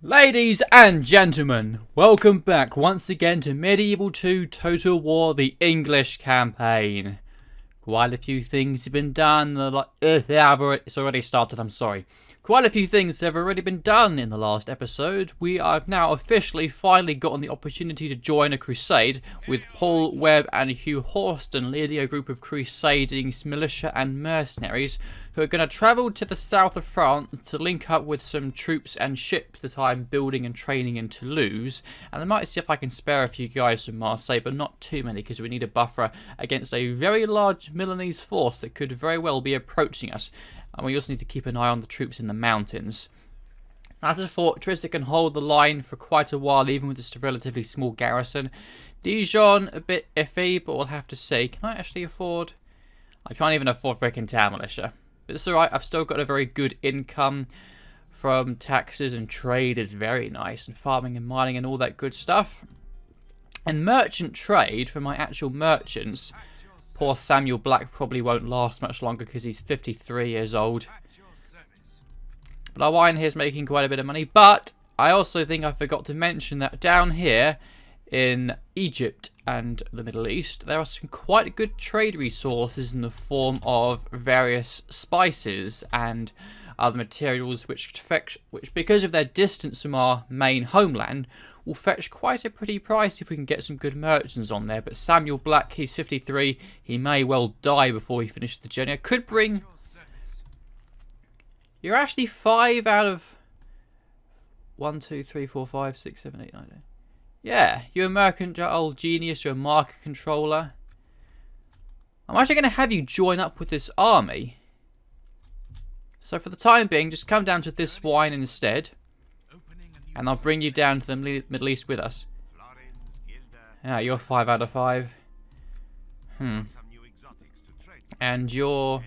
Ladies and gentlemen, welcome back once again to Medieval 2 Total War, the English campaign. Quite a few things have been done. It's already started, I'm sorry. Quite a few things have already been done in the last episode. We have now officially finally gotten the opportunity to join a crusade with Paul Webb and Hugh Horston leading a group of crusading militia and mercenaries who are going to travel to the south of France to link up with some troops and ships that I'm building and training in Toulouse. And I might see if I can spare a few guys from Marseille, but not too many because we need a buffer against a very large Milanese force that could very well be approaching us. And we also need to keep an eye on the troops in the mountains. As a fortress, it can hold the line for quite a while, even with just a relatively small garrison. Dijon, a bit iffy, but we'll have to see. Can I actually afford... I can't even afford freaking town militia. But it's alright, I've still got a very good income from taxes, and trade is very nice, and farming and mining and all that good stuff. And merchant trade, for my actual merchants... Poor Samuel Black probably won't last much longer because he's 53 years old. But our wine here is making quite a bit of money. But I also think I forgot to mention that down here in Egypt and the Middle East, there are some quite good trade resources in the form of various spices and other materials which because of their distance from our main homeland, will fetch quite a pretty price if we can get some good merchants on there. But Samuel Black, he's 53. He may well die before he finishes the journey. I could bring... You're actually 5 out of... 1, 2, 3, 4, 5, 6, 7, 8, 9, 10. Yeah, you're a mercantile genius. You're a market controller. I'm actually going to have you join up with this army. So for the time being, just come down to this wine instead. And I'll bring you down to the Middle East with us. Yeah, you're 5 out of 5. And you're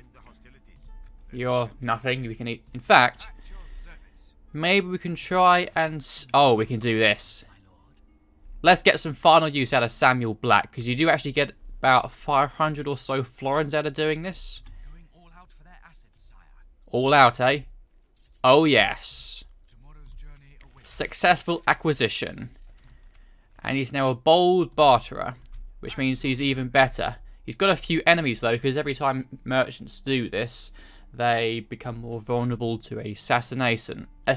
nothing. We can eat. In fact, maybe we can try and... Oh, we can do this. Let's get some final use out of Samuel Black, because you do actually get about 500 or so florins out of doing this. All out, eh? Oh, yes. Successful acquisition. And he's now a bold barterer, which means he's even better. He's got a few enemies, though, because every time merchants do this, they become more vulnerable to assassination. I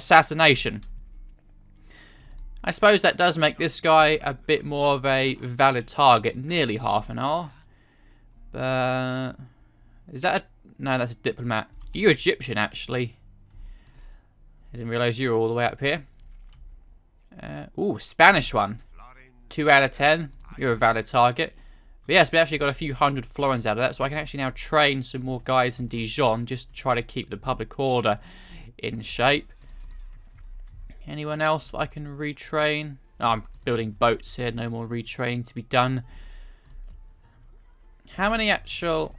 suppose that does make this guy a bit more of a valid target. Nearly half an hour. Is that a... No, that's a diplomat. You're Egyptian, actually. I didn't realise you were all the way up here. Ooh, Spanish one. 2 out of 10. You're a valid target. But yes, we actually got a few hundred florins out of that, so I can actually now train some more guys in Dijon just to try to keep the public order in shape. Anyone else that I can retrain? Oh, I'm building boats here. No more retraining to be done. How many actual...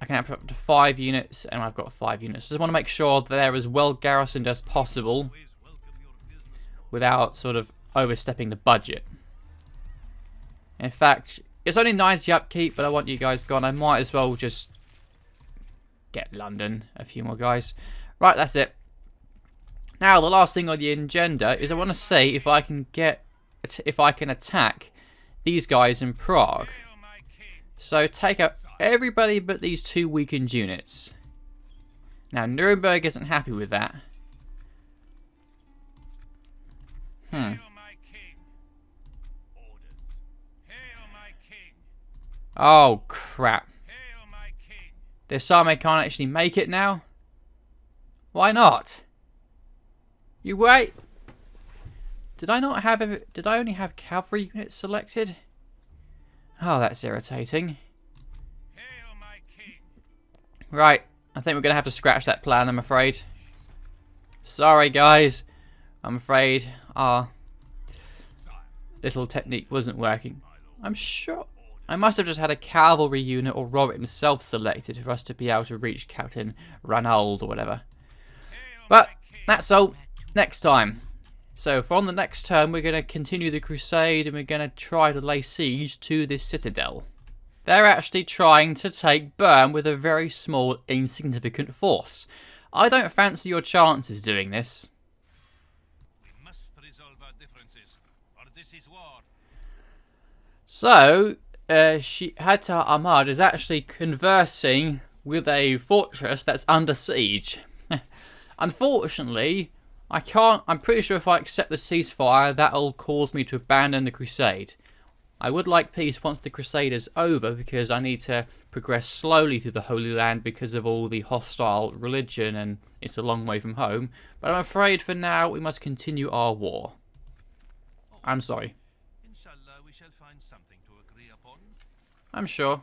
I can have up to 5 units, and I've got 5 units. Just want to make sure that they're as well garrisoned as possible without sort of overstepping the budget. In fact, it's only 90 upkeep, but I want you guys gone. I might as well just get London, a few more guys. Right, that's it. Now, the last thing on the agenda is I want to see if I can attack these guys in Prague. So take out everybody but these 2 weakened units. Now, Nuremberg isn't happy with that. Oh, crap. This army can't actually make it now? Why not? You wait. Did I only have cavalry units selected? Oh, that's irritating. Right, I think we're going to have to scratch that plan, I'm afraid. Sorry, guys. I'm afraid our little technique wasn't working. I'm sure... I must have just had a cavalry unit or Robert himself selected for us to be able to reach Captain Ranald or whatever. But that's all. Next time. So from the next turn, we're going to continue the crusade and we're going to try to lay siege to this citadel. They're actually trying to take Bern with a very small, insignificant force. I don't fancy your chances doing this. So, Hatta Ahmad is actually conversing with a fortress that's under siege. Unfortunately, I'm pretty sure if I accept the ceasefire, that'll cause me to abandon the crusade. I would like peace once the crusade is over, because I need to progress slowly through the Holy Land because of all the hostile religion, and it's a long way from home. But I'm afraid for now we must continue our war. I'm sorry. Inshallah, we shall find something to agree upon. I'm sure.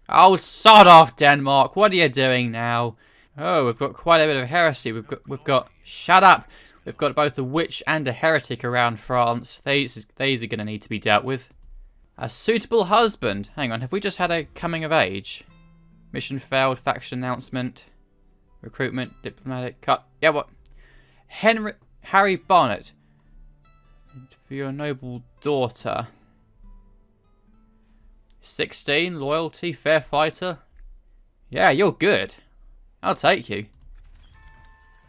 Oh, sod off, Denmark. What are you doing now? Oh, we've got quite a bit of heresy. We've got. Shut up. We've got both a witch and a heretic around France. These are going to need to be dealt with. A suitable husband. Hang on, have we just had a coming of age? Mission failed. Faction announcement. Recruitment. Diplomatic cut. Yeah, what? Harry Barnett. For your noble daughter. 16, loyalty, fair fighter. Yeah, you're good. I'll take you.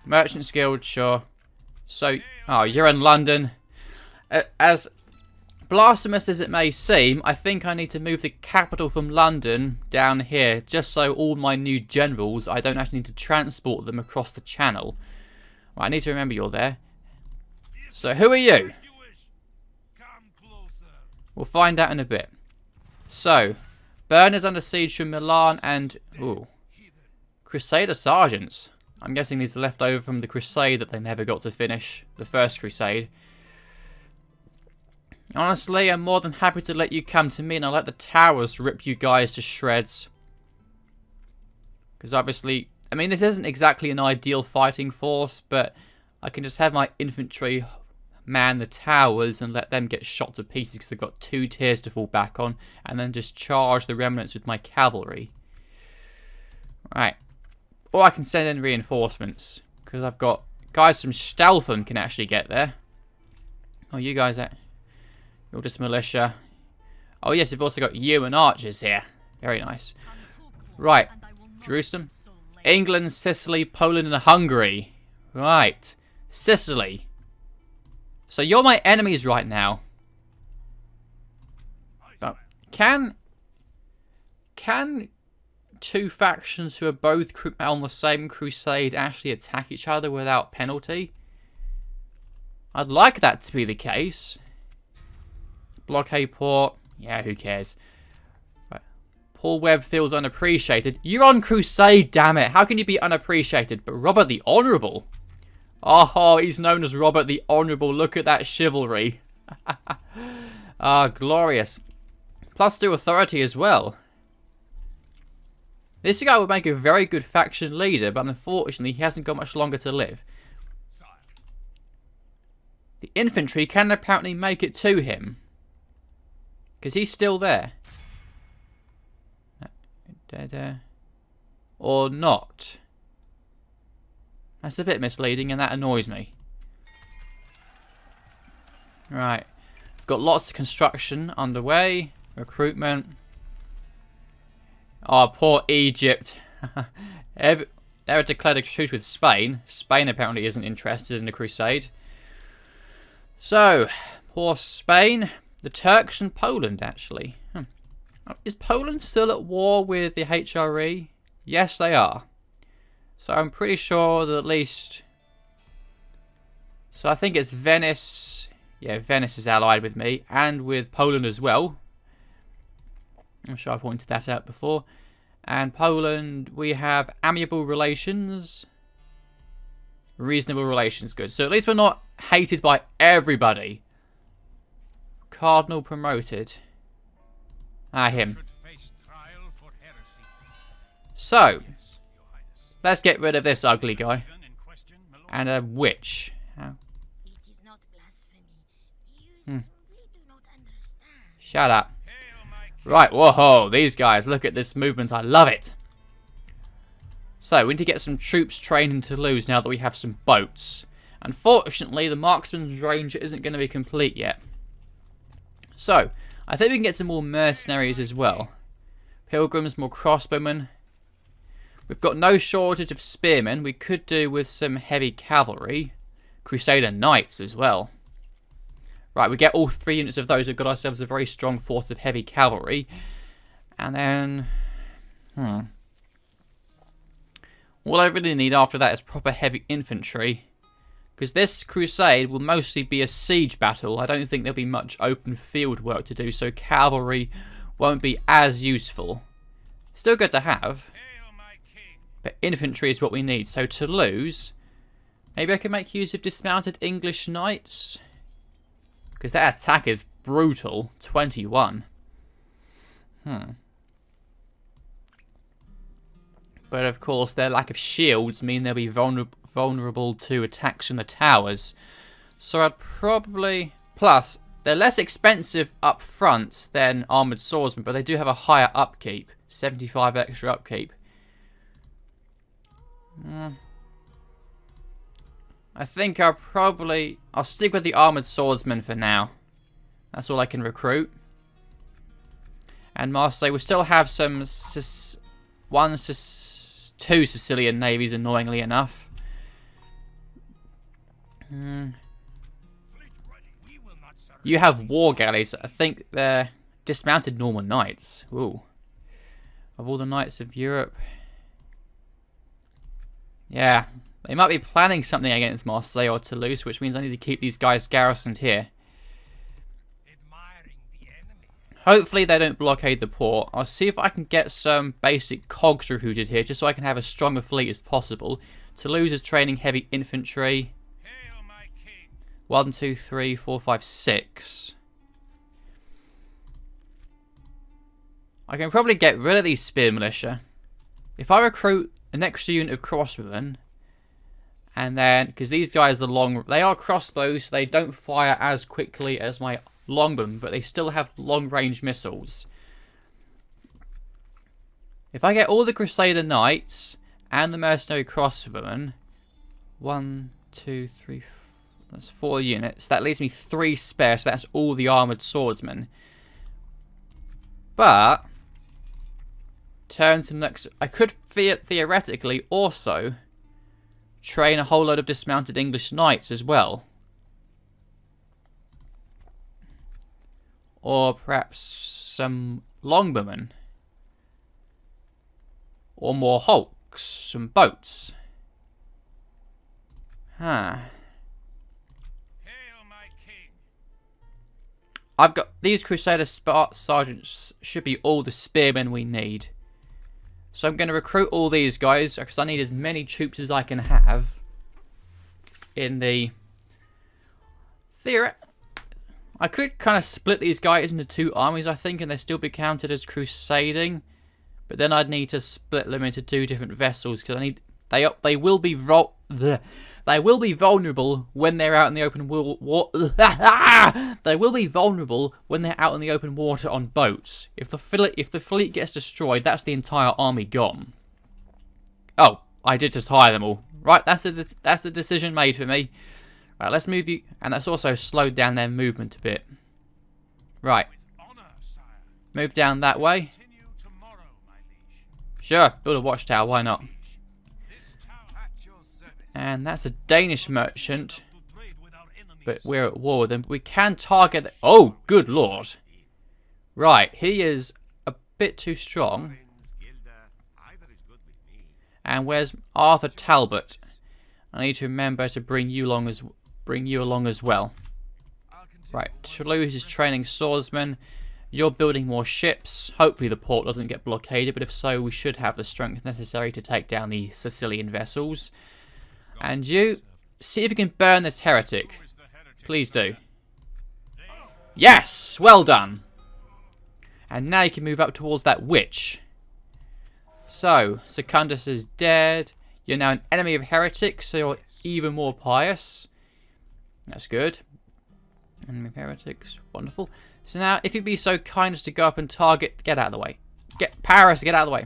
Merchants Guild, sure. So, oh, you're in London. As blasphemous as it may seem, I think I need to move the capital from London down here, just so all my new generals, I don't actually need to transport them across the channel. Right, I need to remember you're there. So, who are you? We'll find out in a bit. So, Bern is under siege from Milan and... Ooh. Crusader Sergeants. I'm guessing these are left over from the Crusade that they never got to finish. The first Crusade. Honestly, I'm more than happy to let you come to me and I'll let the towers rip you guys to shreds. Because obviously... I mean, this isn't exactly an ideal fighting force, but I can just have my infantry man the towers and let them get shot to pieces because they've got 2 tiers to fall back on, and then just charge the remnants with my cavalry. Right. Or I can send in reinforcements, because I've got guys from Stelfen can actually get there. Oh, you guys you're just militia. Oh yes, we've also got you and archers here. Very nice. Right. Jerusalem. England, Sicily, Poland and Hungary. Right. Sicily. So you're my enemies right now. But can 2 factions who are both on the same crusade actually attack each other without penalty? I'd like that to be the case. Blockade port. Yeah, who cares? Right. Paul Webb feels unappreciated. You're on crusade, damn it. How can you be unappreciated? But Robert the Honourable. Oh, he's known as Robert the Honourable. Look at that chivalry. Ah, glorious. +2 authority as well. This guy would make a very good faction leader, but unfortunately he hasn't got much longer to live. The infantry can apparently make it to him. Because he's still there. Or not. That's a bit misleading and that annoys me. Right. We've got lots of construction underway. Recruitment. Oh, poor Egypt. They've declared a truce with Spain. Spain apparently isn't interested in the crusade. So, poor Spain. The Turks and Poland, actually. Is Poland still at war with the HRE? Yes, they are. So I'm pretty sure that at least... So I think it's Venice. Yeah, Venice is allied with me. And with Poland as well. I'm sure I pointed that out before. And Poland, we have amiable relations. Reasonable relations, good. So at least we're not hated by everybody. Cardinal promoted. Ah, him. So, let's get rid of this ugly guy. And a witch. Shut up. Right, whoa, these guys, look at this movement, I love it. So, we need to get some troops trained in Toulouse now that we have some boats. Unfortunately, the marksman's range isn't going to be complete yet. So, I think we can get some more mercenaries as well. Pilgrims, more crossbowmen. We've got no shortage of spearmen. We could do with some heavy cavalry. Crusader knights as well. Right, we get all 3 units of those. We've got ourselves a very strong force of heavy cavalry. And then... All I really need after that is proper heavy infantry. Because this crusade will mostly be a siege battle. I don't think there'll be much open field work to do, so cavalry won't be as useful. Still good to have. But infantry is what we need. So Toulouse, maybe I can make use of dismounted English knights. Because that attack is brutal. 21. But of course, their lack of shields mean they'll be vulnerable to attacks from the towers. So I'd probably... Plus, they're less expensive up front than armoured swordsmen, but they do have a higher upkeep. 75 extra upkeep. I think I'll stick with the armoured swordsman for now. That's all I can recruit. And Marseille will still have some... two Sicilian navies, annoyingly enough. You have war galleys. I think they're dismounted Norman knights. Ooh. Of all the knights of Europe. Yeah. They might be planning something against Marseille or Toulouse, which means I need to keep these guys garrisoned here. Hopefully they don't blockade the port. I'll see if I can get some basic cogs recruited here, just so I can have as strong a fleet as possible. Toulouse is training heavy infantry. 1, 2, 3, 4, 5, 6. I can probably get rid of these spear militia. If I recruit an extra unit of crossbowmen, and then, because these guys are they are crossbows, so they don't fire as quickly as my longbow, but they still have long-range missiles. If I get all the Crusader Knights and the Mercenary Crossbowmen, 1, 2, 3, 4, that's 4 units. That leaves me 3 spare, so that's all the Armoured Swordsmen. But, turn to the next... I could theoretically also train a whole load of dismounted English Knights as well. Or perhaps some longbowmen. Or more hulks, some boats. I've got these Crusader Sergeants should be all the spearmen we need. So I'm going to recruit all these guys because I need as many troops as I can have in the I could kind of split these guys into 2 armies, I think, and they'd still be counted as crusading. But then I'd need to split them into 2 different vessels because I need they will be vulnerable when they're out in the open They will be vulnerable when they're out in the open water on boats. If the fleet gets destroyed, that's the entire army gone. Oh, I did just hire them all. Right, that's the decision made for me. Right, let's move you, and that's also slowed down their movement a bit. Right, move down that way. Sure, build a watchtower, why not? And that's a Danish merchant, but we're at war with him. We can target... Oh, good lord. Right, he is a bit too strong. And where's Arthur Talbot? I need to remember to bring you along as well. Right, Toulouse is training swordsmen. You're building more ships. Hopefully the port doesn't get blockaded, but if so, we should have the strength necessary to take down the Sicilian vessels. And you, see if you can burn this heretic. Please do. Yes! Well done! And now you can move up towards that witch. So, Secundus is dead. You're now an enemy of heretics, so you're even more pious. That's good. Enemy of heretics. Wonderful. So now, if you'd be so kind as to go up and target... Get out of the way. Paris, get out of the way.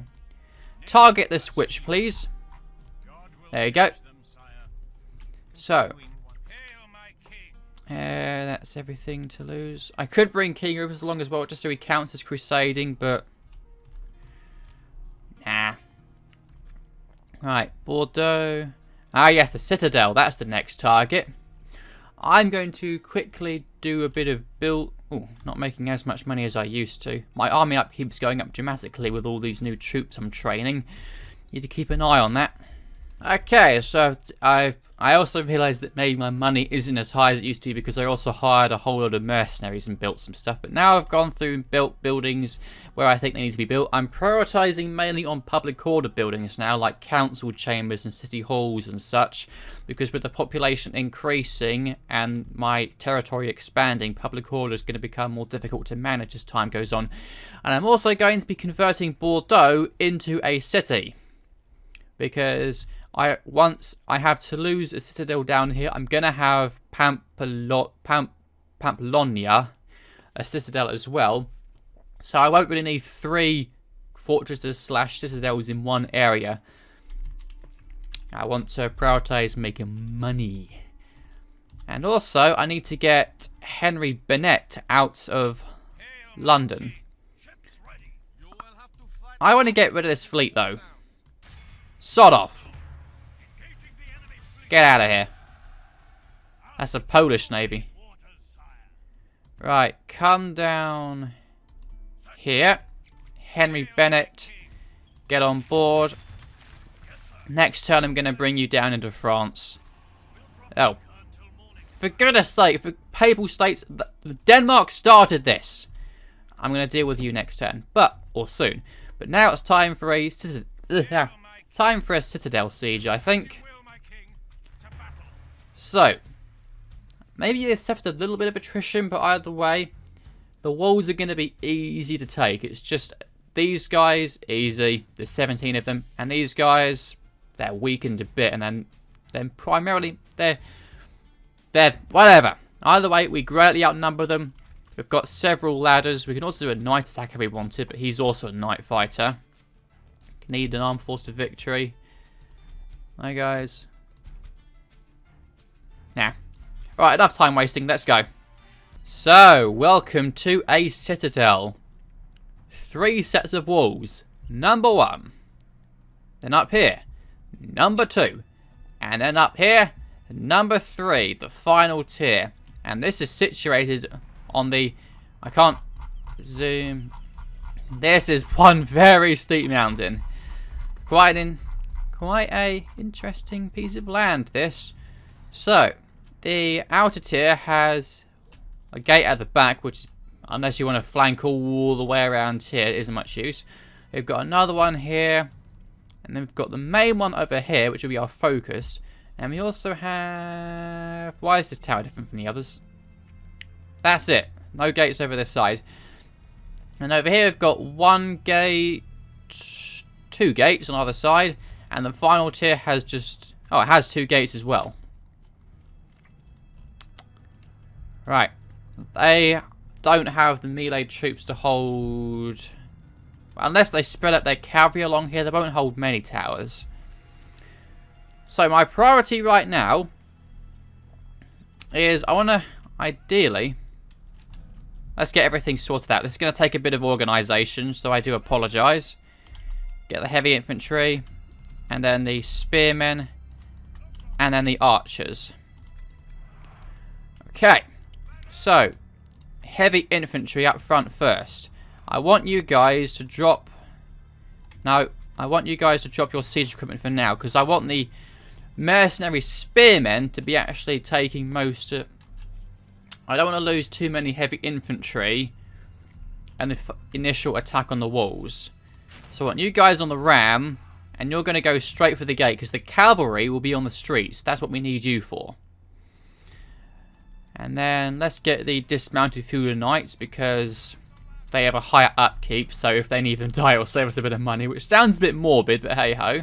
Target this witch, please. There you go. So, that's everything to lose. I could bring King Rufus along as well, just so he counts as crusading, but... Nah. Right, Bordeaux. Ah, yes, the Citadel. That's the next target. I'm going to quickly do a bit of build. Oh, not making as much money as I used to. My army up keeps going up dramatically with all these new troops I'm training. Need to keep an eye on that. Okay, so I also realised that maybe my money isn't as high as it used to be because I also hired a whole lot of mercenaries and built some stuff. But now I've gone through and built buildings where I think they need to be built. I'm prioritising mainly on public order buildings now, like council chambers and city halls and such, because with the population increasing and my territory expanding, public order is going to become more difficult to manage as time goes on. And I'm also going to be converting Bordeaux into a city, because once I have Toulouse, a citadel down here, I'm going to have Pamplona, a citadel as well. So I won't really need 3 fortresses / citadels in one area. I want to prioritise making money. And also, I need to get Henry Bennett out of London. I want to get rid of this fleet, though. Sod off. Get out of here. That's a Polish navy. Right, come down here. Henry Bennett, get on board. Next turn I'm going to bring you down into France. Oh. For goodness sake, for Papal States, Denmark started this. I'm going to deal with you next turn, or soon. But now it's time for a citadel siege, I think. So, maybe you suffered a little bit of attrition, but either way, the walls are going to be easy to take. It's just these guys, easy. There's 17 of them, and these guys, they're weakened a bit, and then primarily they're whatever. Either way, we greatly outnumber them. We've got several ladders. We can also do a night attack if we wanted, but he's also a night fighter. Need an armed force of victory. Hi guys. Nah. Right, enough time wasting. Let's go. So, welcome to a citadel. 3 sets of walls. Number 1. Then up here. Number 2. And then up here. Number 3. The final tier. And this is situated on the... I can't zoom. This is one very steep mountain. Quite a interesting piece of land, this. So, the outer tier has a gate at the back, which, unless you want to flank all the way around here, isn't much use. We've got another one here, and then we've got the main one over here, which will be our focus. And we also have... Why is this tower different from the others? That's it. No gates over this side. And over here we've got 1 gate, 2 gates on either side, and the final tier has just... Oh, it has 2 gates as well. Right. They don't have the melee troops to hold... Unless they spread out their cavalry along here, they won't hold many towers. So my priority right now is I want to, ideally... Let's get everything sorted out. This is going to take a bit of organisation, so I do apologise. Get the heavy infantry, and then the spearmen, and then the archers. Okay. So, heavy infantry up front first. I want you guys to drop... No, I want you guys to drop your siege equipment for now, because I want the mercenary spearmen to be actually taking most of... I don't want to lose too many heavy infantry and the initial attack on the walls. So I want you guys on the ram, and you're going to go straight for the gate, because the cavalry will be on the streets. That's what we need you for. And then let's get the dismounted feudal knights, because they have a higher upkeep, so if they need them die, it'll save us a bit of money, which sounds a bit morbid, but hey ho.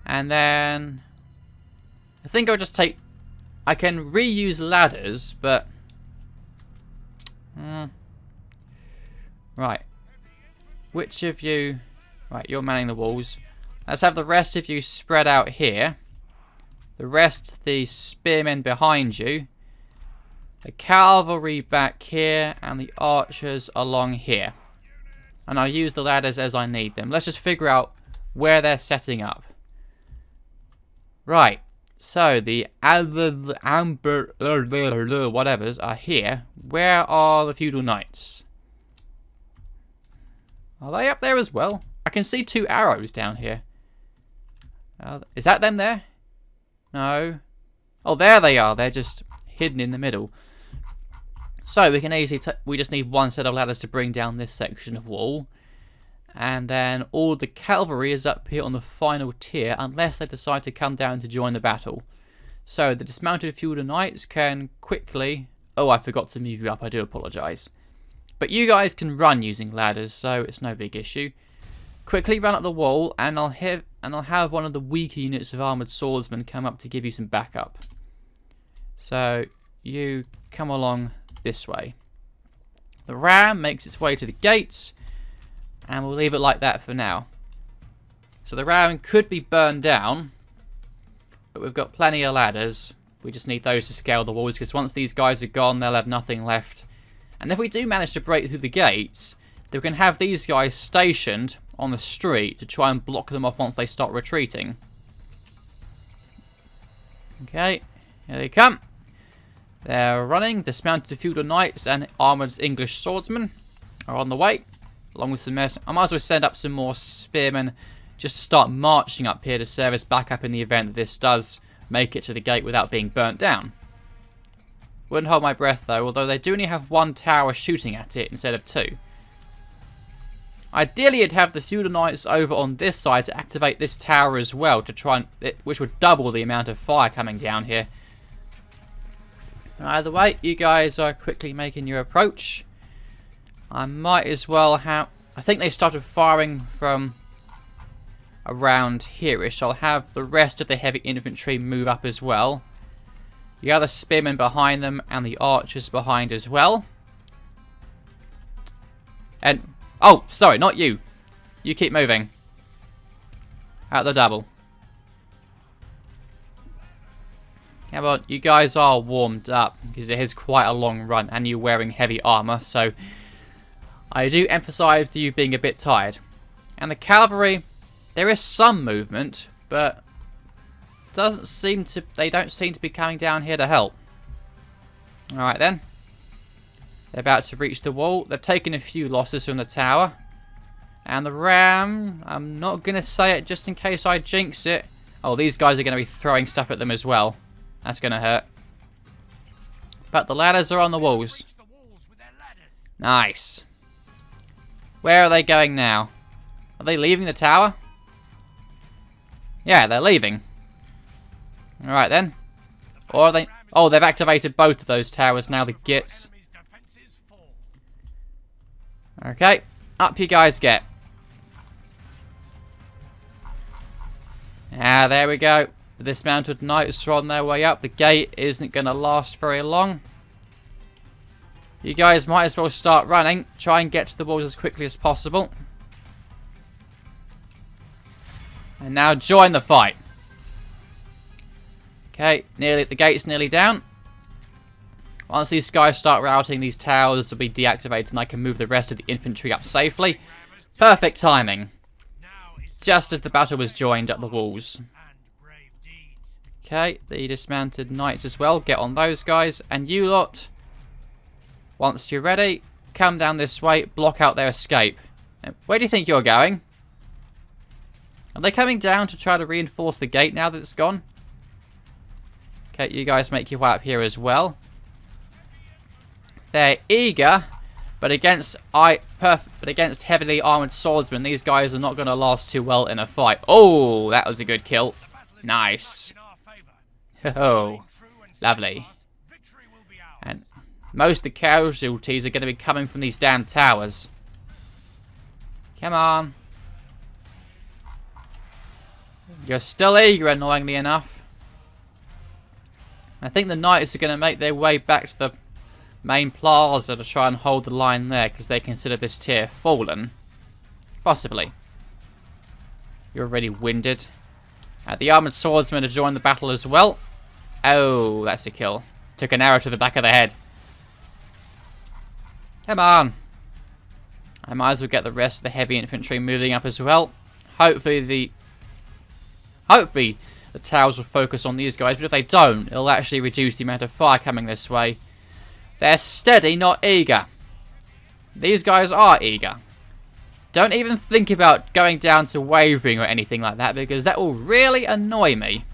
And then I think I'll just take... I can reuse ladders, but... Right. Which of you... Right, you're manning the walls. Let's have the rest of you spread out here. The rest, the spearmen behind you. The cavalry back here. And the archers along here. And I'll use the ladders as I need them. Let's just figure out where they're setting up. Right. So the amber whatevers are here. Where are the feudal knights? Are they up there as well? I can see 2 arrows down here. Is that them there? No. Oh, there they are. They're just hidden in the middle. So we can easily we just need 1 set of ladders to bring down this section of wall. And then all the cavalry is up here on the final tier unless they decide to come down to join the battle. So the dismounted feudal knights can quickly... Oh, I forgot to move you up. I do apologise. But you guys can run using ladders, so it's no big issue. Quickly run up the wall, and I'll have one of the weaker units of armoured swordsmen come up to give you some backup. So you come along this way. The ram makes its way to the gates, and we'll leave it like that for now. So the ram could be burned down, but we've got plenty of ladders. We just need those to scale the walls, because once these guys are gone, they'll have nothing left. And if we do manage to break through the gates, then we can have these guys stationed on the street to try and block them off once they start retreating. Okay, here they come. They're running. Dismounted feudal knights and armoured English swordsmen are on the way, along with some mercenaries. I might as well send up some more spearmen just to start marching up here to serve as backup in the event that this does make it to the gate without being burnt down. Wouldn't hold my breath though, although they do only have 1 tower shooting at it instead of 2. Ideally, you'd have the feudal knights over on this side to activate this tower as well, to try and which would double the amount of fire coming down here. Either way, you guys are quickly making your approach. I might as well have... I think they started firing from around here-ish. I'll have the rest of the heavy infantry move up as well. The other spearmen behind them and the archers behind as well. And... oh, sorry, not you. You keep moving. Out the double. How about you guys are warmed up, because it is quite a long run and you're wearing heavy armor, so I do emphasize you being a bit tired. And the cavalry, there is some movement, but they don't seem to be coming down here to help. Alright then. They're about to reach the wall. They've taken a few losses from the tower. And the ram, I'm not going to say it just in case I jinx it. Oh, these guys are going to be throwing stuff at them as well. That's going to hurt. But the ladders are on the walls. Nice. Where are they going now? Are they leaving the tower? Yeah, they're leaving. Alright then. Or are they... oh, they've activated both of those towers now, the gits. Okay, up you guys get. Ah, there we go. The dismounted knights are on their way up. The gate isn't going to last very long. You guys might as well start running. Try and get to the walls as quickly as possible. And now join the fight. Okay, the gate's nearly down. Once these guys start routing, these towers will be deactivated and I can move the rest of the infantry up safely. Perfect timing. Just as the battle was joined at the walls. Okay, the dismounted knights as well. Get on those guys. And you lot, once you're ready, come down this way, block out their escape. Where do you think you're going? Are they coming down to try to reinforce the gate now that it's gone? Okay, you guys make your way up here as well. They're eager, but against heavily armored swordsmen, these guys are not going to last too well in a fight. Oh, that was a good kill. Nice. Oh, lovely. And most of the casualties are going to be coming from these damn towers. Come on. You're still eager, annoyingly enough. I think the knights are going to make their way back to the main plaza to try and hold the line there, because they consider this tier fallen. Possibly. You're already winded. The armoured swordsmen have joined the battle as well. Oh, that's a kill. Took an arrow to the back of the head. Come on. I might as well get the rest of the heavy infantry moving up as well. Hopefully the the towers will focus on these guys. But if they don't, it'll actually reduce the amount of fire coming this way. They're steady, not eager. These guys are eager. Don't even think about going down to wavering or anything like that, because that will really annoy me.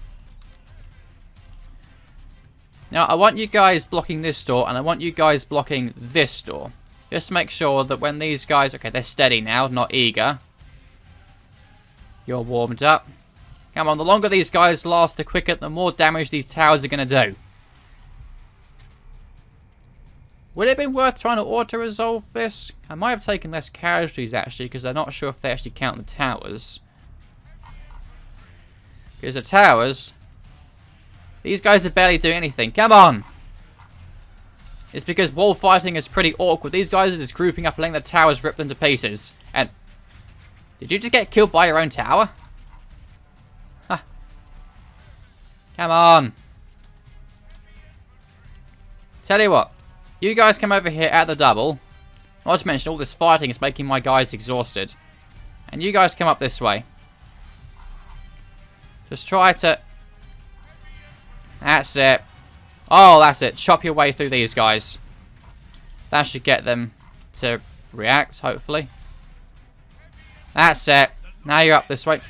Now, I want you guys blocking this door, and I want you guys blocking this door. Just to make sure that when these guys... Okay, they're steady now, not eager. You're warmed up. Come on, the longer these guys last, the quicker, the more damage these towers are going to do. Would it have been worth trying to auto-resolve this? I might have taken less casualties, actually, because I'm not sure if they actually count the towers. Because the towers... These guys are barely doing anything. Come on! It's because wall fighting is pretty awkward. These guys are just grouping up and letting the towers rip them to pieces. And... Did you just get killed by your own tower? Huh. Come on! Tell you what. You guys come over here at the double. Not to mention all this fighting is making my guys exhausted. And you guys come up this way. Just try to... That's it. Oh, that's it. Chop your way through these guys. That should get them to react, hopefully. That's it. Now you're up this way.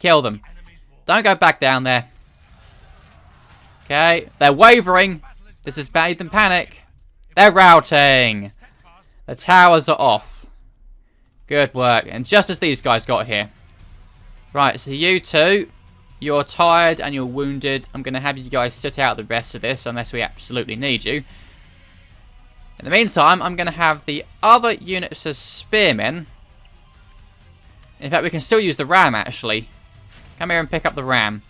Kill them. Don't go back down there. Okay. They're wavering. This has made them panic. They're routing. The towers are off. Good work. And just as these guys got here. Right, so you two, you're tired and you're wounded. I'm going to have you guys sit out the rest of this unless we absolutely need you. In the meantime, I'm going to have the other units as spearmen. In fact, we can still use the ram, actually. Come here and pick up the ram.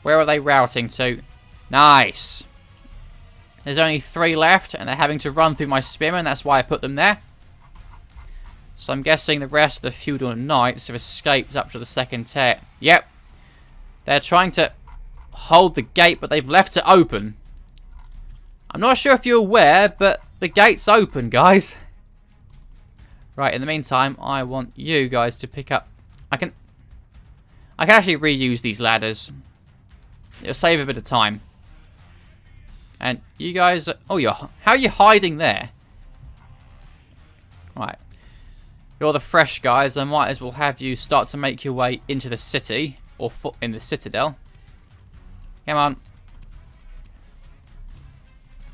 Where are they routing to? Nice. There's only 3 left, and they're having to run through my spearmen. That's why I put them there. So I'm guessing the rest of the feudal knights have escaped up to the second tier. Yep. They're trying to hold the gate, but they've left it open. I'm not sure if you're aware, but the gate's open, guys. Right, in the meantime, I want you guys to pick up... I can actually reuse these ladders. It'll save a bit of time. And you guys... Oh, how are you hiding there? Right. You're the fresh guys. I might as well have you start to make your way into the city. Or in the citadel. Come on.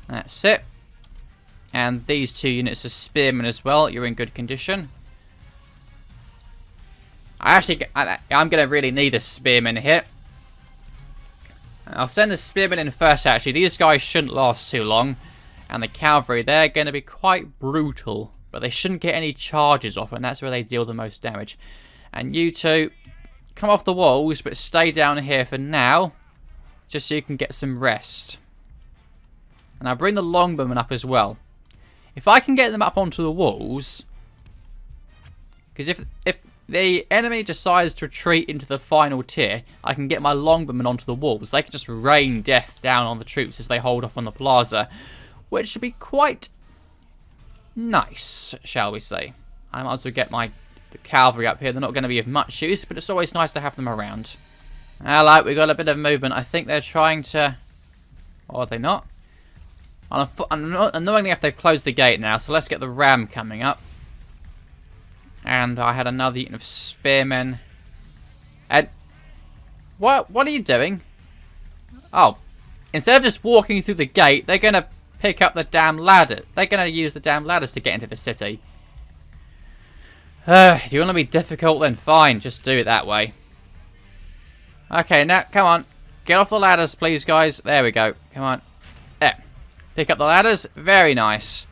That's it. And these 2 units of spearmen as well. You're in good condition. I'm going to really need a spearman here. I'll send the spearmen in first, actually. These guys shouldn't last too long. And the cavalry, they're going to be quite brutal. But they shouldn't get any charges off, and that's where they deal the most damage. And you two, come off the walls, but stay down here for now. Just so you can get some rest. And I'll bring the longbowmen up as well. If I can get them up onto the walls... Because if the enemy decides to retreat into the final tier, I can get my longbowmen onto the walls. They can just rain death down on the troops as they hold off on the plaza. Which should be quite nice, shall we say. I might as well get the cavalry up here. They're not going to be of much use, but it's always nice to have them around. Alright, we got a bit of movement. I think they're trying to... Or are they not? Annoyingly, they've closed the gate now, so let's get the ram coming up. And I had another unit of spearmen. And what are you doing? Oh, instead of just walking through the gate, they're going to pick up the damn ladder. They're going to use the damn ladders to get into the city. If you want to be difficult, then fine. Just do it that way. Okay, now, come on. Get off the ladders, please, guys. There we go. Come on. There. Pick up the ladders. Very nice.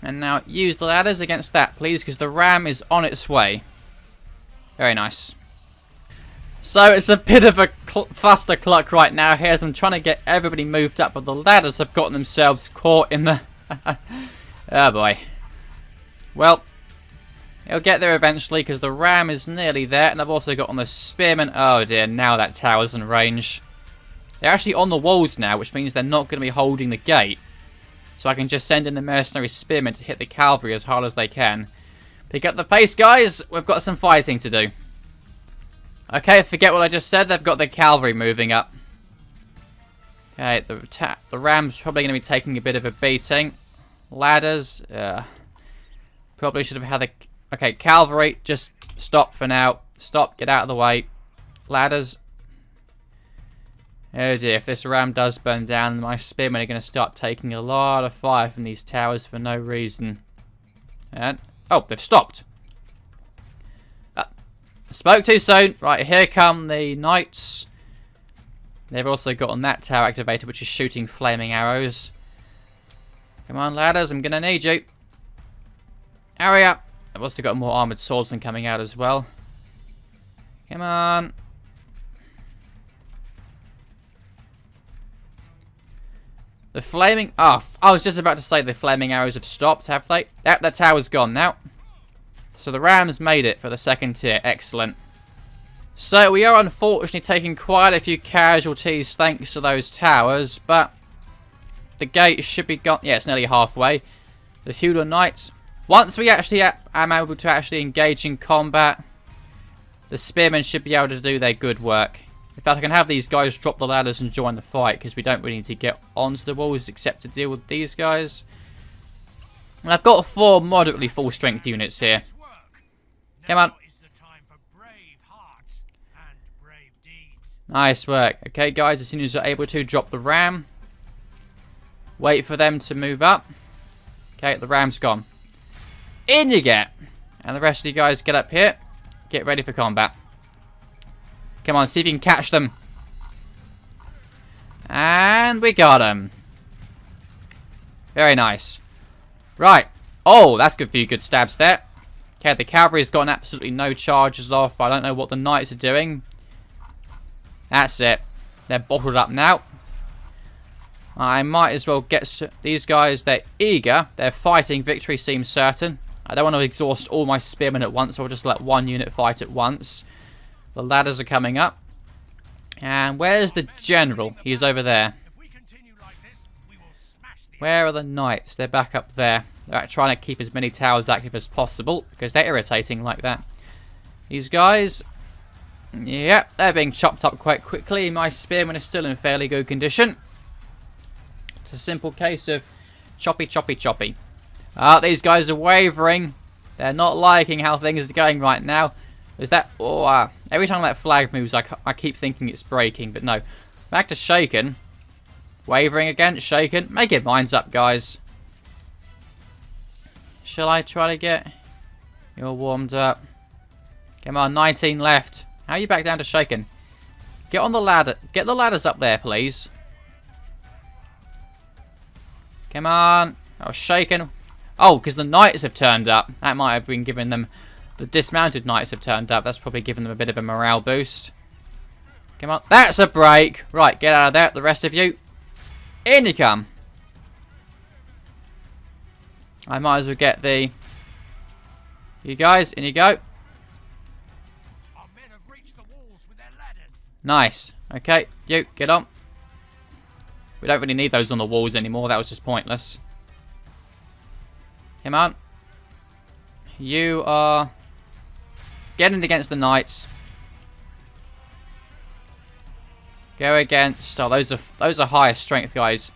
And now use the ladders against that, please, because the ram is on its way. Very nice. So it's a bit of a clustercluck right now here as I'm trying to get everybody moved up, but the ladders have gotten themselves caught in the... Oh boy. Well, it'll get there eventually because the ram is nearly there, and I've also got on the spearmen. Oh dear, now that tower's in range. They're actually on the walls now, which means they're not going to be holding the gate. So I can just send in the mercenary spearmen to hit the cavalry as hard as they can. Pick up the pace, guys. We've got some fighting to do. Okay, forget what I just said. They've got the cavalry moving up. Okay, the ram's probably going to be taking a bit of a beating. Ladders. Probably should have had the... Okay, cavalry, just stop for now. Stop, get out of the way. Ladders. Oh dear, if this ram does burn down, my spearmen are going to start taking a lot of fire from these towers for no reason. And... Oh, they've stopped. Spoke too soon. Right, here come the knights. They've also got on that tower activated, which is shooting flaming arrows. Come on, ladders, I'm going to need you. Hurry up. I've also got more armoured swordsmen coming out as well. Come on. The flaming... Oh, I was just about to say the flaming arrows have stopped, have they? That tower's gone now. So the Rams made it for the second tier. Excellent. So we are unfortunately taking quite a few casualties thanks to those towers, but the gate should be gone. Yeah, it's nearly halfway. The feudal knights. Once we actually am able to actually engage in combat, the spearmen should be able to do their good work. In fact, I can have these guys drop the ladders and join the fight because we don't really need to get onto the walls except to deal with these guys. And I've got 4 moderately full strength units here. Come on. Nice work. Okay, guys, as soon as you're able to, drop the ram. Wait for them to move up. Okay, the ram's gone. In you get. And the rest of you guys get up here. Get ready for combat. Come on, see if you can catch them. And we got them. Very nice. Right. Oh, that's good for you. Good stabs there. Okay, the cavalry's gotten absolutely no charges off. I don't know what the knights are doing. That's it. They're bottled up now. I might as well get these guys. They're eager. They're fighting. Victory seems certain. I don't want to exhaust all my spearmen at once, so I'll just let one unit fight at once. The ladders are coming up. And where's the general? He's over there. Where are the knights? They're back up there. They're trying to keep as many towers active as possible because they're irritating like that. These guys... Yep, they're being chopped up quite quickly. My spearmen are still in fairly good condition. It's a simple case of choppy, choppy, choppy. These guys are wavering. They're not liking how things are going right now. Is that... Oh, every time that flag moves, I keep thinking it's breaking, but no. Back to shaken. Wavering again, shaken. Make your minds up, guys. Shall I try to get... You're warmed up. Come on, 19 left. How are you back down to shaken? Get on the ladder. Get the ladders up there, please. Come on. Oh, shaken. Oh, because the knights have turned up. That might have been giving them... The dismounted knights have turned up. That's probably given them a bit of a morale boost. Come on. That's a break. Right, get out of there. The rest of you. In you come. I might as well get the... You guys, in you go. Nice. Okay, you, get on. We don't really need those on the walls anymore. That was just pointless. Come on. You are getting against the knights. Go against... Oh, those are higher strength guys.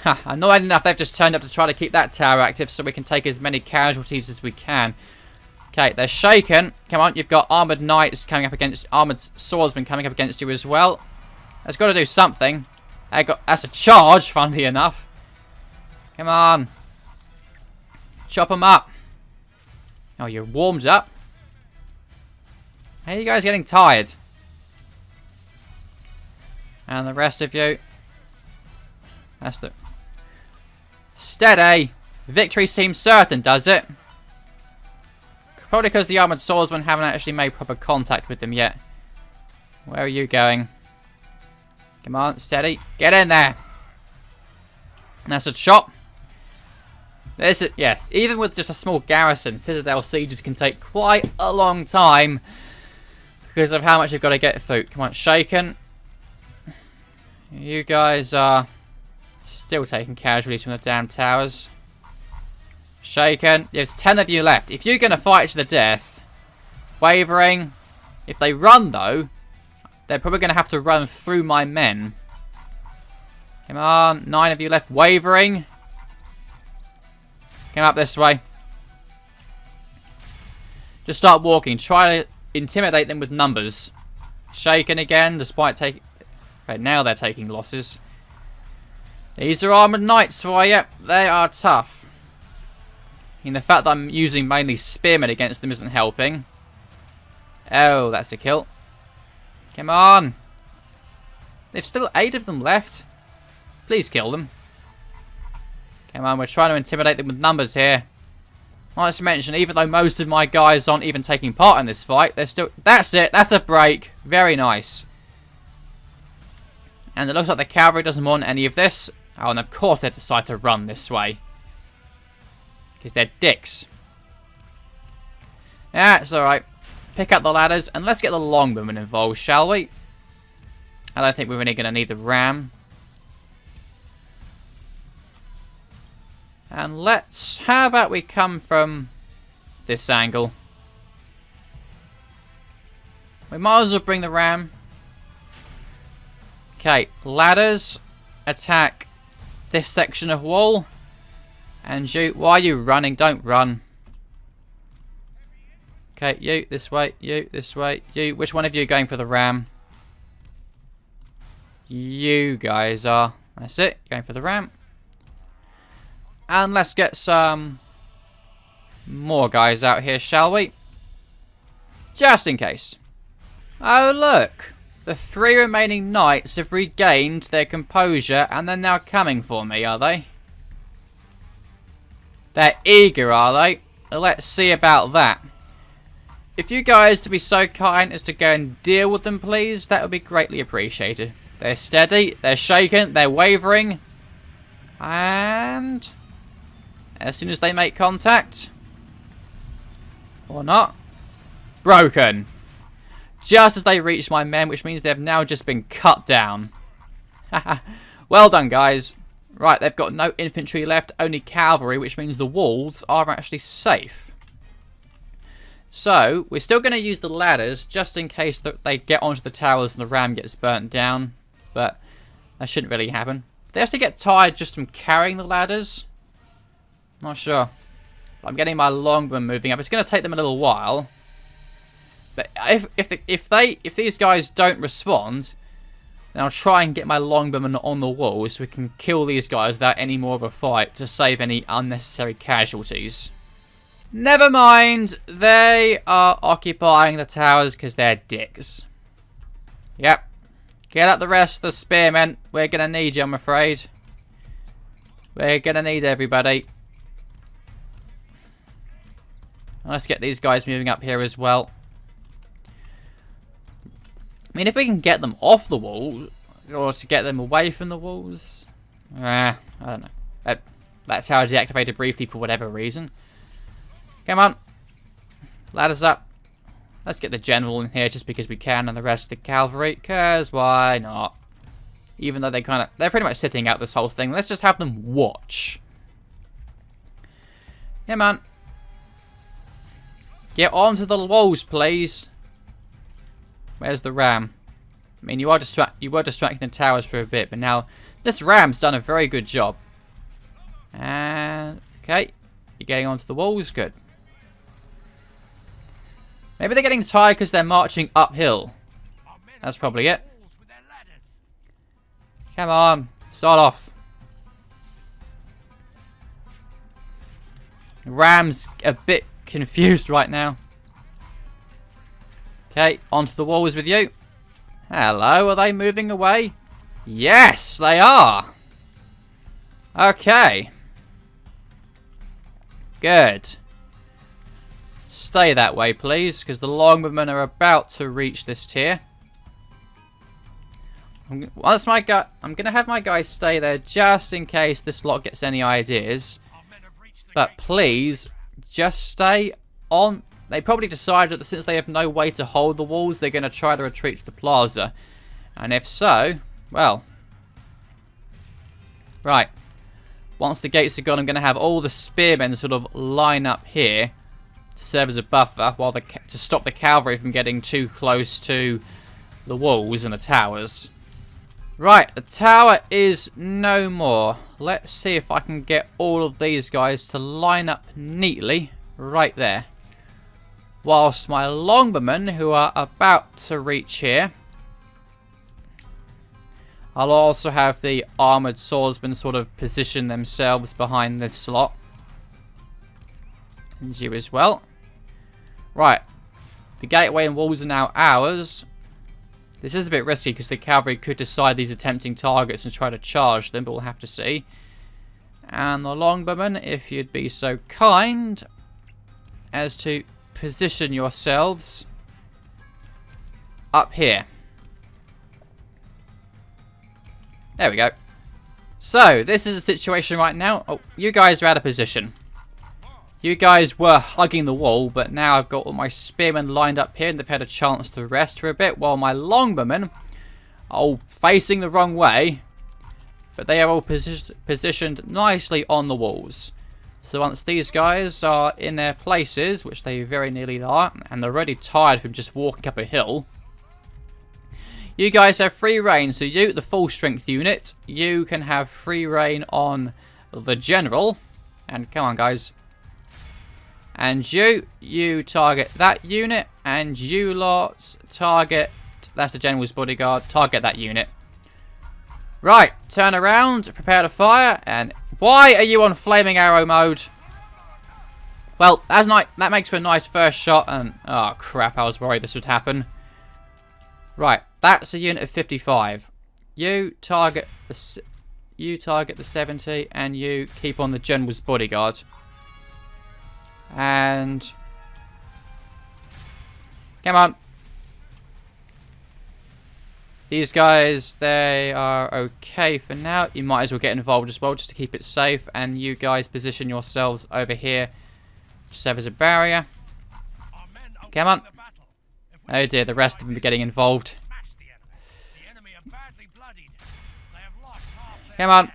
Ha, annoying enough they've just turned up to try to keep that tower active so we can take as many casualties as we can. Okay, they're shaken. Come on, you've got armoured knights coming up against... Armoured swordsmen coming up against you as well. That's got to do something. That's a charge, funnily enough. Come on. Chop them up. Oh, you're warmed up. How are you guys getting tired? And the rest of you. That's the... Steady. Victory seems certain, does it? Probably because the armoured swordsmen haven't actually made proper contact with them yet. Where are you going? Come on, steady. Get in there. And that's a chop. Yes, even with just a small garrison, Citadel sieges can take quite a long time because of how much you've got to get through. Come on, shaken. You guys are still taking casualties from the damn towers. Shaken. There's 10 of you left. If you're going to fight to the death, wavering, If they run, though, they're probably going to have to run through my men. Come on. 9 of you left. Wavering. Come up this way. Just start walking. Try to intimidate them with numbers. Shaken again, despite taking... Okay, now they're taking losses. These are armoured knights for you. They are tough. And the fact that I'm using mainly spearmen against them isn't helping. Oh, that's a kill. Come on. There's still 8 of them left. Please kill them. Come on, we're trying to intimidate them with numbers here. Not to mention, even though most of my guys aren't even taking part in this fight, they're still... That's it. That's a break. Very nice. And it looks like the cavalry doesn't want any of this. Oh, and of course they decide to run this way. Because they're dicks. Yeah, it's alright. Pick up the ladders and let's get the longbowmen involved, shall we? I don't think we're really going to need the ram. And let's... How about we come from this angle? We might as well bring the ram. Okay, ladders. Attack this section of wall. And you... Why are you running? Don't run. Okay, you this way. You this way. You... Which one of you are going for the ram? You guys are. That's it. Going for the ram. And let's get some more guys out here, shall we? Just in case. Oh, look. The 3 remaining knights have regained their composure and they're now coming for me, are they? They're eager, are they? Well, let's see about that. If you guys to be so kind as to go and deal with them, please, that would be greatly appreciated. They're steady, they're shaken, they're wavering. And... as soon as they make contact, or not, broken. Just as they reach my men, which means they've now just been cut down. Well done, guys. Right, they've got no infantry left, only cavalry, which means the walls are actually safe. So, we're still going to use the ladders, just in case that they get onto the towers and the ram gets burnt down. But that shouldn't really happen. They have to get tired just from carrying the ladders. Not sure. I'm getting my longbowmen moving up. It's going to take them a little while. But if these guys don't respond, then I'll try and get my longbowmen on the wall so we can kill these guys without any more of a fight to save any unnecessary casualties. Never mind. They are occupying the towers because they're dicks. Yep. Get up the rest of the spearmen. We're going to need you, I'm afraid. We're going to need everybody. Let's get these guys moving up here as well. I mean, if we can get them off the wall, or to get them away from the walls, I don't know. That's how I deactivated briefly for whatever reason. Come on. Ladders up. Let's get the general in here just because we can, and the rest of the cavalry, because why not? Even though they're pretty much sitting out this whole thing. Let's just have them watch. Come on. Get onto the walls, please. Where's the ram? I mean, you were distracting the towers for a bit, but now this ram's done a very good job. And okay, you're getting onto the walls. Good. Maybe they're getting tired because they're marching uphill. That's probably it. Come on, start off. Ram's a bit confused right now. Okay, onto the walls with you. Hello, are they moving away? Yes, they are. Okay. Good. Stay that way, please, because the longbowmen are about to reach this tier. I'm going to have my guys stay there just in case this lot gets any ideas. But please, just stay on. They probably decided that since they have no way to hold the walls, they're going to try to retreat to the plaza. And if so, well. Right. Once the gates are gone, I'm going to have all the spearmen sort of line up here to serve as a buffer while to stop the cavalry from getting too close to the walls and the towers. Right, the tower is no more. Let's see if I can get all of these guys to line up neatly right there. Whilst my longbowmen, who are about to reach here, I'll also have the armoured swordsmen sort of position themselves behind this slot. And you as well. Right, the gateway and walls are now ours. This is a bit risky because the cavalry could decide these are tempting targets and try to charge them, but we'll have to see. And the longbowmen, if you'd be so kind as to position yourselves up here. There we go. So, this is the situation right now. Oh, you guys are out of position. You guys were hugging the wall, but now I've got all my spearmen lined up here and they've had a chance to rest for a bit, while my longbowmen are all facing the wrong way, but they are all positioned nicely on the walls. So once these guys are in their places, which they very nearly are, and they're already tired from just walking up a hill, you guys have free reign. So you, the full strength unit, you can have free reign on the general. And come on, guys. And you target that unit, and you lot target, that's the general's bodyguard, target that unit. Right, turn around, prepare to fire, and why are you on flaming arrow mode? Well, that makes for a nice first shot, and oh crap, I was worried this would happen. Right, that's a unit of 55. You target the 70, and you keep on the general's bodyguard. And come on. These guys, they are okay for now. You might as well get involved as well just to keep it safe. And you guys position yourselves over here to serve as a barrier. Come on. Oh dear, the rest of them are getting involved. Come on.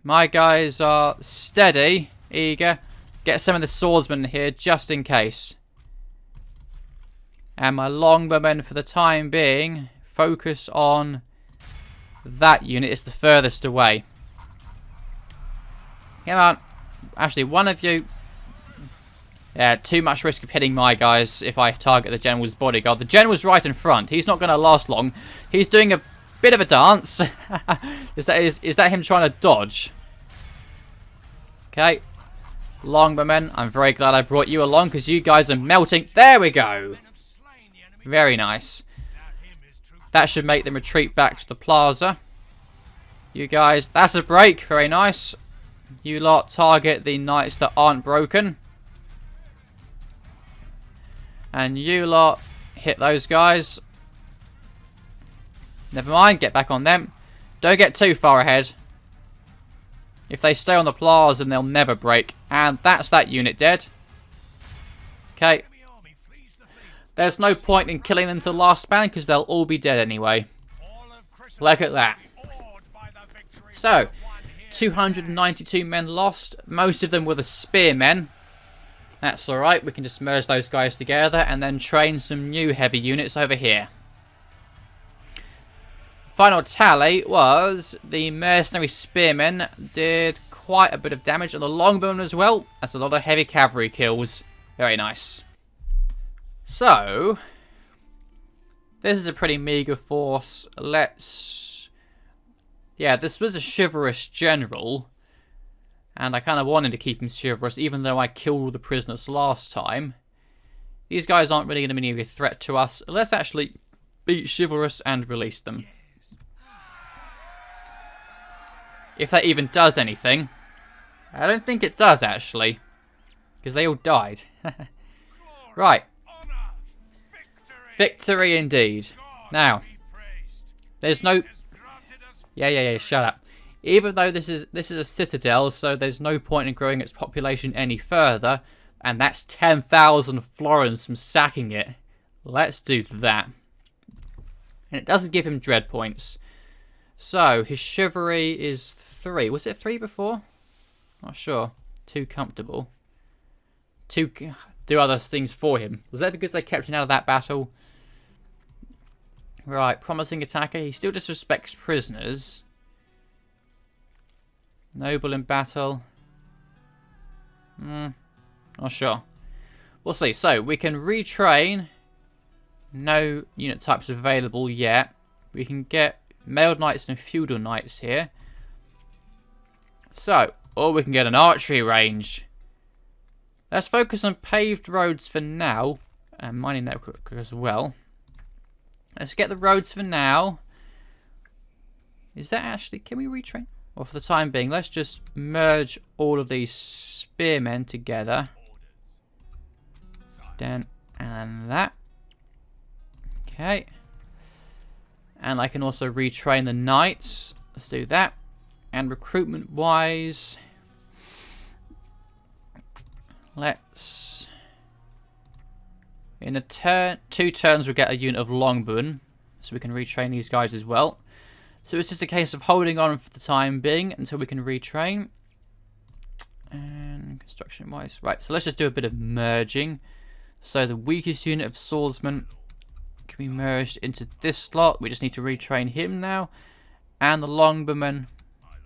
My guys are steady, eager. Get some of the swordsmen here just in case. And my longbowmen, for the time being, focus on that unit. It's the furthest away. Come on. Actually, one of you... Yeah, too much risk of hitting my guys if I target the general's bodyguard. The general's right in front. He's not going to last long. He's doing a bit of a dance. Is that him trying to dodge? Okay. Longbowmen, I'm very glad I brought you along because you guys are melting. There we go. Very nice. That should make them retreat back to the plaza. You guys, that's a break. Very nice. You lot target the knights that aren't broken. And you lot hit those guys. Never mind, get back on them. Don't get too far ahead. If they stay on the plaza, then they'll never break. And that's that unit dead. Okay. There's no point in killing them to the last span because they'll all be dead anyway. Look at that. So, 292 men lost. Most of them were the spearmen. That's alright. We can just merge those guys together and then train some new heavy units over here. Final tally was the mercenary spearmen did quite a bit of damage, and the longbowmen as well. That's a lot of heavy cavalry kills. Very nice. So, this is a pretty meager force. Yeah, this was a chivalrous general, and I kind of wanted to keep him chivalrous, even though I killed all the prisoners last time. These guys aren't really going to be a threat to us. Let's actually be chivalrous and release them. If that even does anything. I don't think it does, actually. Because they all died. Right. Victory indeed. Now, there's no... Yeah, shut up. Even though this is a citadel, so there's no point in growing its population any further. And that's 10,000 florins from sacking it. Let's do that. And it doesn't give him dread points. So, his chivalry is 3. Was it 3 before? Not sure. Too comfortable. do other things for him. Was that because they kept him out of that battle? Right, promising attacker. He still disrespects prisoners. Noble in battle. Not sure. We'll see. So, we can retrain. No unit types available yet. We can get mailed knights and feudal knights here. So, or we can get an archery range. Let's focus on paved roads for now. And mining network as well. Let's get the roads for now. Is that actually... Can we retrain? Well, for the time being, let's just merge all of these spearmen together. Then, and that. Okay. And I can also retrain the knights. Let's do that. And recruitment-wise... Let's... In a turn, 2 turns, we'll get a unit of longbowmen. So we can retrain these guys as well. So it's just a case of holding on for the time being until we can retrain. And construction-wise. Right, so let's just do a bit of merging. So the weakest unit of swordsmen can be merged into this slot. We just need to retrain him now. And the longbowmen,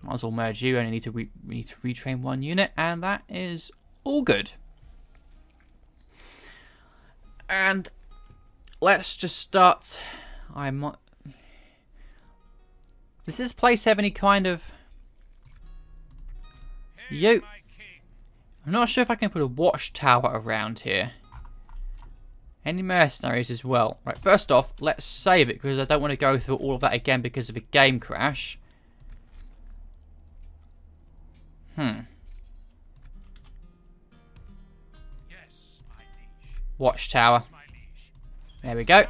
might as well merge you. Only need to we need to retrain 1 unit. And that is all good. And let's just start. Does this place have any kind of... I'm not sure if I can put a watchtower around here. Any mercenaries as well. Right, first off, let's save it because I don't want to go through all of that again because of a game crash. Watchtower. There we go.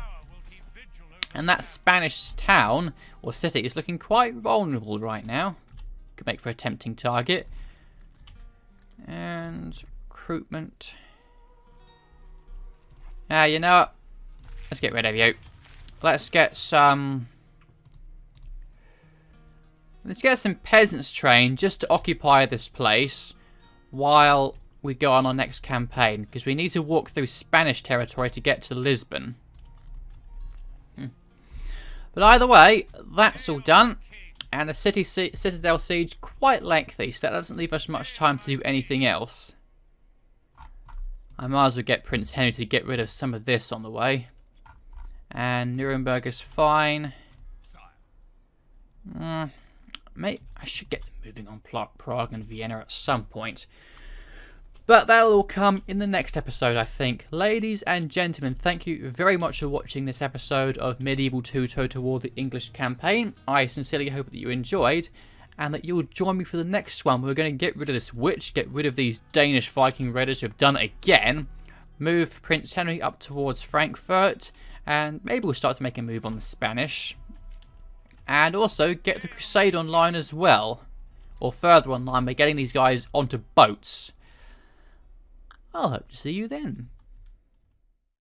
And that Spanish town, or city, is looking quite vulnerable right now. Could make for a tempting target. And recruitment. You know what? Let's get rid of you. Let's get some... Let's get some peasants trained just to occupy this place while we go on our next campaign. Because we need to walk through Spanish territory to get to Lisbon. But either way, that's all done. And the Citadel Siege, quite lengthy, so that doesn't leave us much time to do anything else. I might as well get Prince Henry to get rid of some of this on the way. And Nuremberg is fine. Mate, I should get them moving on Prague and Vienna at some point. But that'll all come in the next episode, I think. Ladies and gentlemen, thank you very much for watching this episode of Medieval 2 Total War, the English campaign. I sincerely hope that you enjoyed, and that you'll join me for the next one. We're going to get rid of this witch, get rid of these Danish Viking raiders who have done it again, move Prince Henry up towards Frankfurt, and maybe we'll start to make a move on the Spanish. And also get the Crusade online as well, or further online by getting these guys onto boats. I'll hope to see you then.